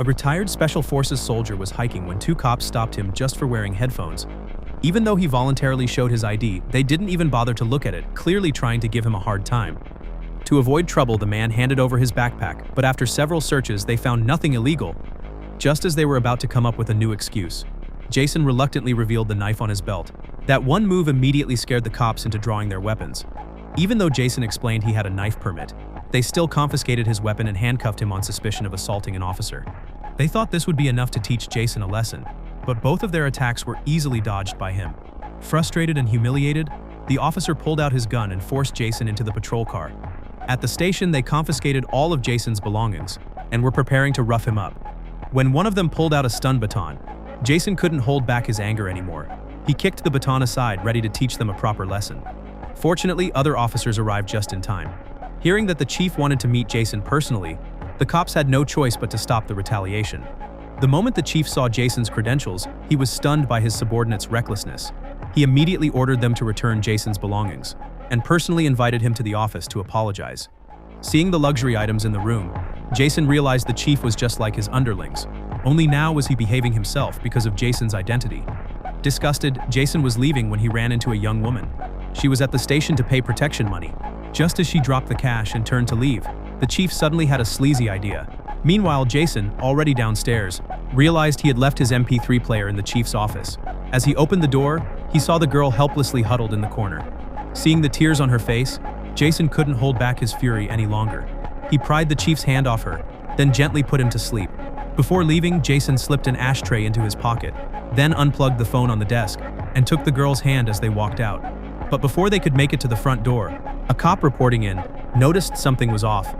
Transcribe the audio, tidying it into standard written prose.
A retired Special Forces soldier was hiking when two cops stopped him just for wearing headphones. Even though he voluntarily showed his ID, they didn't even bother to look at it, clearly trying to give him a hard time. To avoid trouble, the man handed over his backpack, but after several searches, they found nothing illegal. Just as they were about to come up with a new excuse, Jason reluctantly revealed the knife on his belt. That one move immediately scared the cops into drawing their weapons. Even though Jason explained he had a knife permit, they still confiscated his weapon and handcuffed him on suspicion of assaulting an officer. They thought this would be enough to teach Jason a lesson, but both of their attacks were easily dodged by him. Frustrated and humiliated, the officer pulled out his gun and forced Jason into the patrol car. At the station, they confiscated all of Jason's belongings and were preparing to rough him up. When one of them pulled out a stun baton, Jason couldn't hold back his anger anymore. He kicked the baton aside, ready to teach them a proper lesson. Fortunately, other officers arrived just in time. Hearing that the chief wanted to meet Jason personally, the cops had no choice but to stop the retaliation. The moment the chief saw Jason's credentials, he was stunned by his subordinates' recklessness. He immediately ordered them to return Jason's belongings, and personally invited him to the office to apologize. Seeing the luxury items in the room, Jason realized the chief was just like his underlings. Only now was he behaving himself because of Jason's identity. Disgusted, Jason was leaving when he ran into a young woman. She was at the station to pay protection money. Just as she dropped the cash and turned to leave, the chief suddenly had a sleazy idea. Meanwhile, Jason, already downstairs, realized he had left his MP3 player in the chief's office. As he opened the door, he saw the girl helplessly huddled in the corner. Seeing the tears on her face, Jason couldn't hold back his fury any longer. He pried the chief's hand off her, then gently put him to sleep. Before leaving, Jason slipped an ashtray into his pocket, then unplugged the phone on the desk, and took the girl's hand as they walked out. But before they could make it to the front door, a cop reporting in noticed something was off.